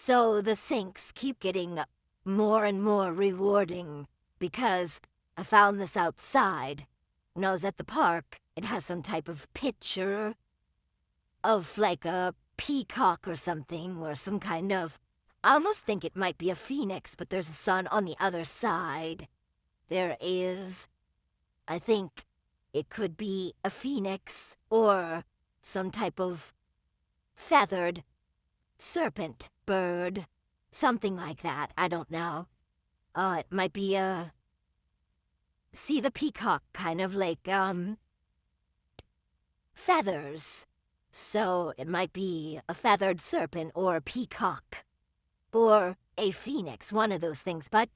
So the sinks keep getting more and more rewarding because I found this outside. When I was at the park, it has some type of picture of like a peacock or something, or some kind of... I almost think it might be a phoenix, but there's a sun on the other side. There is... I think it could be a phoenix or some type of feathered serpent bird. Something like that, I don't know. It might be a... See the peacock kind of like, feathers. So it might be a feathered serpent or a peacock. Or a phoenix, one of those things, but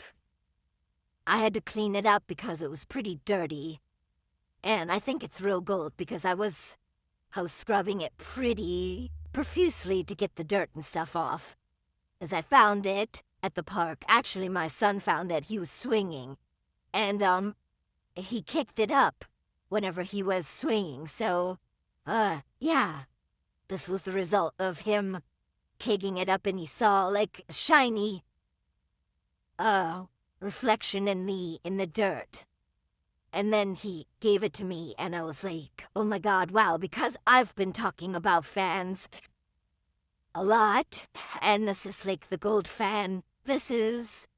I had to clean it up because it was pretty dirty. And I think it's real gold because I was scrubbing it pretty profusely to get the dirt and stuff off. As I found it at the park. Actually, my son found it. He was swinging. And, he kicked it up whenever he was swinging. So, yeah. This was the result of him kicking it up, and he saw, like, a shiny, reflection in the dirt. And then he gave it to me, and I was like, oh my god, wow, because I've been talking about fans a lot, and this is like the gold fan. This is,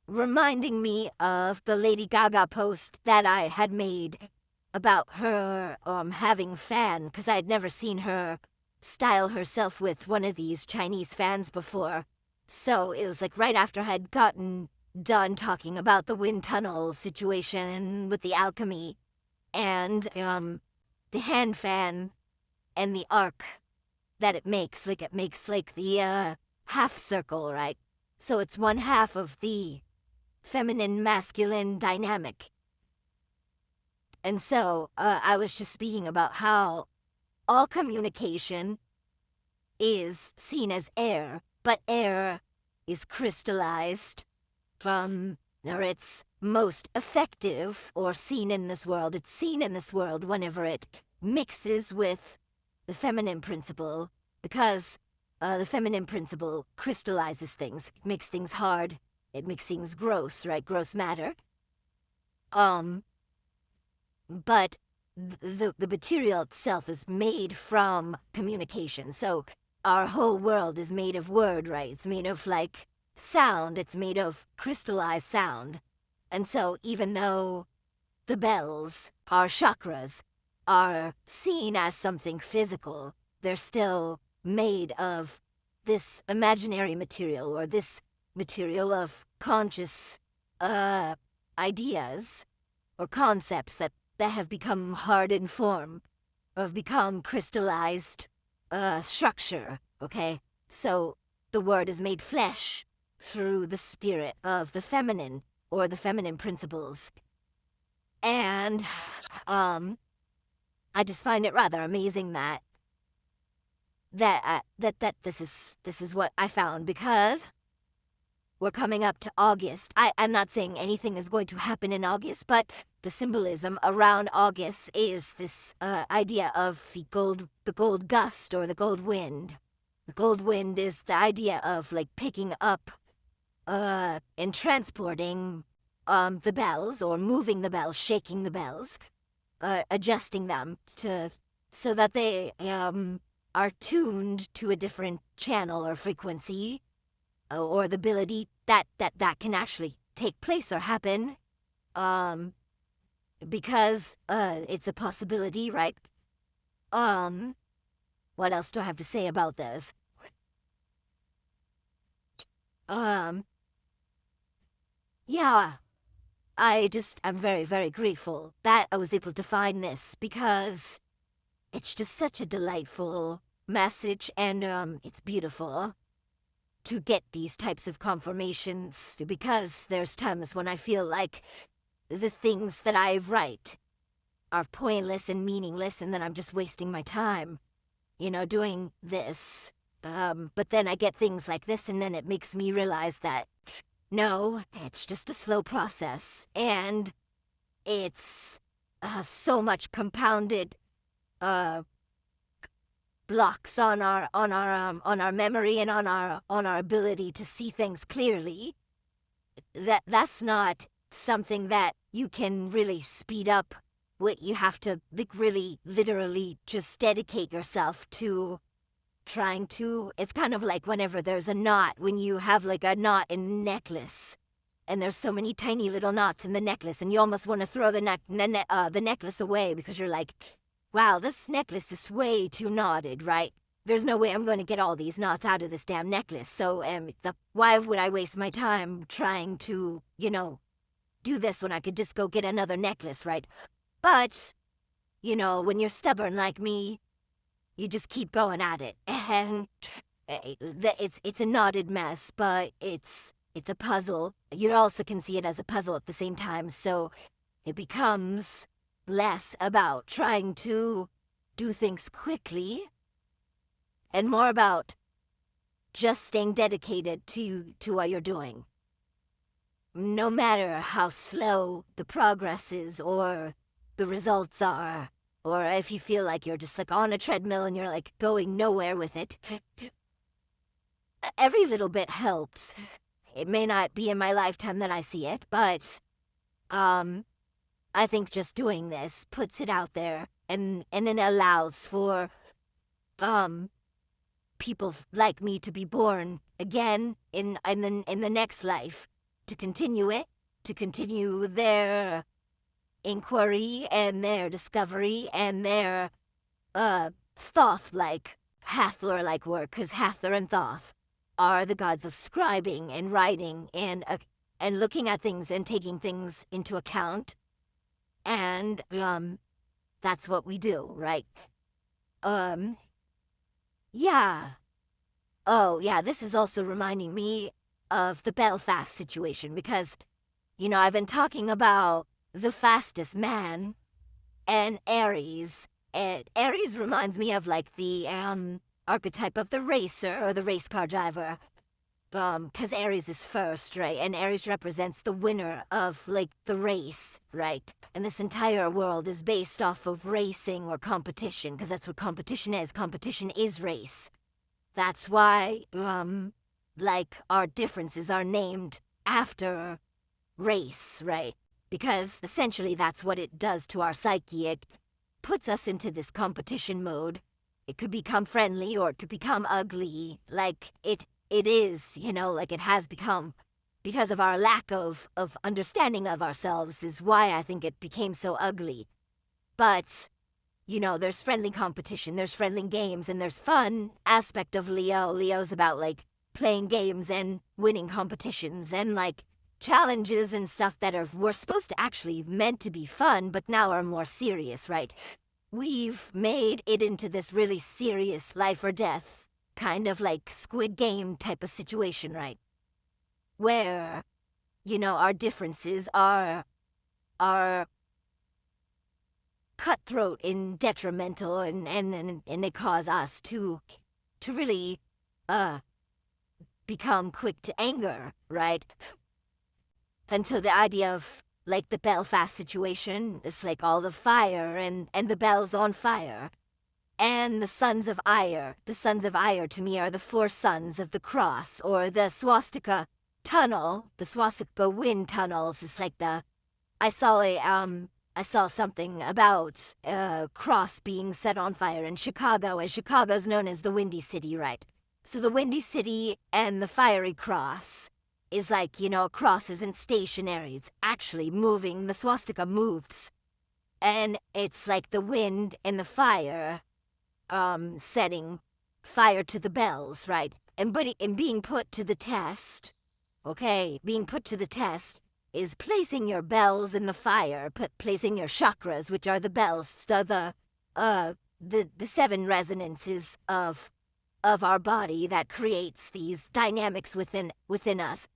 reminding me of the Lady Gaga post that I had made about her, having fan, because I had never seen her style herself with one of these Chinese fans before. So it was like right after I had gotten done talking about the wind tunnel situation with the alchemy and the hand fan and the arc that it makes like the half circle, right? So it's one half of the feminine masculine dynamic. And so I was just speaking about how all communication is seen as air, but air is crystallized from, or it's most effective or seen in this world. It's seen in this world whenever it mixes with the feminine principle, because the feminine principle crystallizes things. It makes things hard. It makes things gross, right? Gross matter. But the material itself is made from communication. So our whole world is made of word, right? It's made of, like, sound. It's made of crystallized sound. And so even though the bells, our chakras, are seen as something physical, they're still made of this imaginary material, or this material of conscious ideas or concepts that have become hard in form, or have become crystallized structure, okay? So the word is made flesh through the spirit of the feminine, or the feminine principles. And I just find it rather amazing that this is what I found, because we're coming up to August. I'm not saying anything is going to happen in August, but the symbolism around August is this idea of the gold gust, or the gold wind. The gold wind is the idea of, like, picking up and transporting the bells, or moving the bells, shaking the bells, adjusting them so that they are tuned to a different channel or frequency, or the ability that can actually take place or happen, because it's a possibility, right? What else do I have to say about this? Yeah, I'm very, very grateful that I was able to find this, because it's just such a delightful message, and it's beautiful to get these types of confirmations, because there's times when I feel like the things that I write are pointless and meaningless, and then I'm just wasting my time, doing this. But then I get things like this, and then it makes me realize that, no, it's just a slow process, and it's so much compounded blocks on our memory and on our ability to see things clearly, that's not something that you can really speed up. What you have to, like, really literally just dedicate yourself to trying to. It's kind of like whenever there's a knot, when you have like a knot in a necklace, and there's so many tiny little knots in the necklace, and you almost want to throw the necklace away because you're like, wow, this necklace is way too knotted, right? There's no way I'm going to get all these knots out of this damn necklace. So, why would I waste my time trying to, do this when I could just go get another necklace, right? But, when you're stubborn like me, you just keep going at it, and it's a knotted mess, but it's a puzzle. You also can see it as a puzzle at the same time, so it becomes less about trying to do things quickly and more about just staying dedicated to what you're doing. No matter how slow the progress is or the results are, or if you feel like you're just like on a treadmill and you're like going nowhere with it, every little bit helps. It may not be in my lifetime that I see it, but I think just doing this puts it out there, and it allows for people like me to be born again in the next life, to continue it, to continue their inquiry and their discovery and their Thoth-like, Hathor-like work, because Hathor and Thoth are the gods of scribing and writing and looking at things and taking things into account, and that's what we do, right? Yeah. Oh, yeah, this is also reminding me of the Bel-Fast situation, because, I've been talking about the fastest man and Ares. And Ares reminds me of, like, the archetype of the racer or the race car driver. Because Ares is first, right? And Ares represents the winner of, like, the race, right? And this entire world is based off of racing or competition, because that's what competition is. Competition is race. That's why, like, our differences are named after race, right? Because essentially that's what it does to our psyche. It puts us into this competition mode. It could become friendly or it could become ugly. Like, it is, like it has become, because of our lack of understanding of ourselves, is why I think it became so ugly. But, there's friendly competition, there's friendly games, and there's fun aspect of Leo. Leo's about, like, playing games and winning competitions and, like, challenges and stuff that were supposed to actually meant to be fun, but now are more serious, right? We've made it into this really serious life or death, kind of like Squid Game type of situation, right? Where, our differences are cutthroat and detrimental, and they cause us to really become quick to anger, right? And so the idea of, like, the Bel-Fast situation is like all the fire and the bells on fire. And the sons of IRE. The sons of IRE to me are the 4 sons of the cross, or the swastika tunnel. The swastika wind tunnels is like I saw something about a cross being set on fire in Chicago, and Chicago's known as the Windy City, right? So the Windy City and the fiery cross is like, a cross isn't stationary, it's actually moving. The swastika moves. And it's like the wind and the fire setting fire to the bells, right? And being put to the test, okay, being put to the test is placing your bells in the fire, placing your chakras, which are the bells, so the 7 resonances of our body that creates these dynamics within us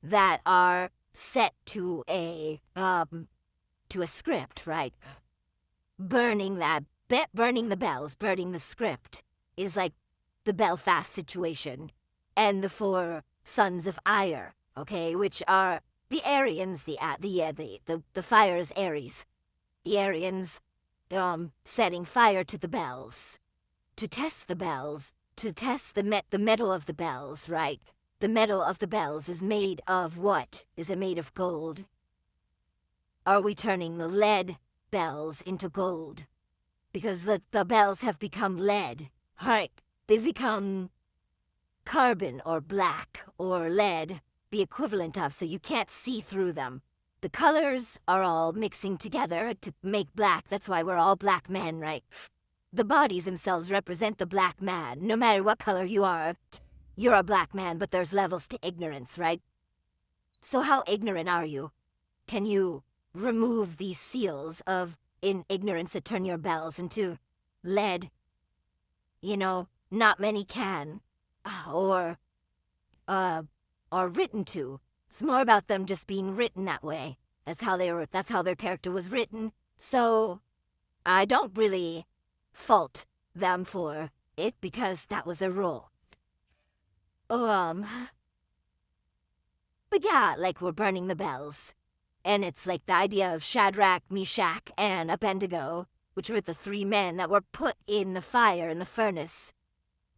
that are set to a script, right? Burning the bells, burning the script is like the Bel-Fast situation. And the 4 sons of IRE, okay, which are the Aryans, the fire's Aries. The Aryans, setting fire to the bells. to test the bells, to test the metal of the bells, right? The metal of the bells is made of what? Is it made of gold? Are we turning the lead bells into gold? Because the bells have become lead, right? They've become carbon or black or lead, the equivalent of, so you can't see through them. The colors are all mixing together to make black. That's why we're all black men, right? The bodies themselves represent the black man. No matter what color you are, you're a black man, but there's levels to ignorance, right? So how ignorant are you? Can you remove these seals of ignorance that turn your bells into lead? You know, not many can. Or written to. It's more about them just being written that way. That's how their character was written. So I don't really fault them for it because that was their role. But yeah, like we're burning the bells. And it's like the idea of Shadrach, Meshach, and Abednego, which were the three men that were put in the fire in the furnace.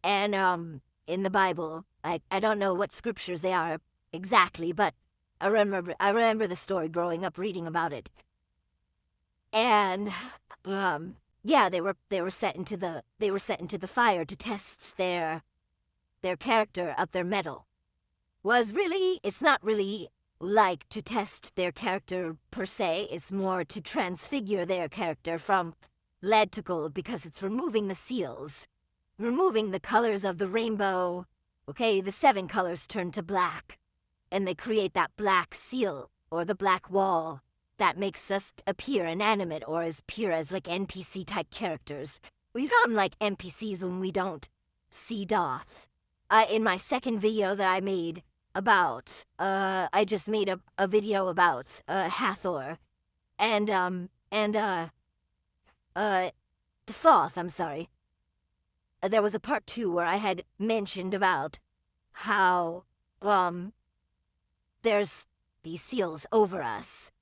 And in the Bible, I don't know what scriptures they are exactly, but I remember the story growing up reading about it. And yeah, they were set into the fire to test their character of their metal. It's not really like to test their character per se, it's more to transfigure their character from lead to gold because it's removing the seals, removing the colors of the rainbow. Okay, the 7 colors turn to black, and they create that black seal or the black wall that makes us appear inanimate or as pure as like NPC type characters. We become like NPCs when we don't see Doth. In my second video that I made about, I just made a video about Hathor, and the fourth, I'm sorry. There was a part 2 where I had mentioned about how there's these seals over us,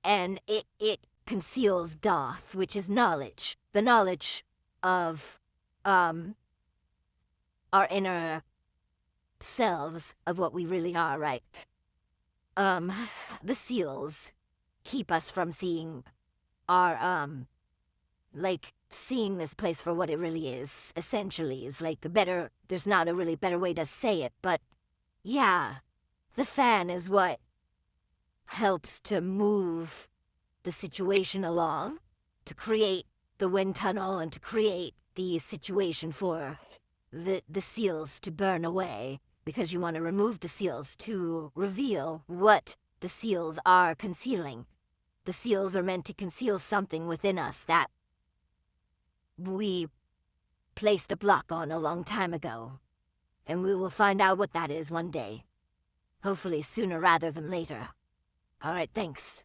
and it conceals Doth, which is knowledge, the knowledge of our inner selves of what we really are, right? The seals keep us from seeing our like seeing this place for what it really is, essentially, is like there's not a really better way to say it, but yeah, the fan is what helps to move the situation along, to create the wind tunnel and to create the situation for the seals to burn away, because you want to remove the seals to reveal what the seals are concealing. The seals are meant to conceal something within us that we placed a block on a long time ago, and we will find out what that is one day. Hopefully sooner rather than later. All right, thanks.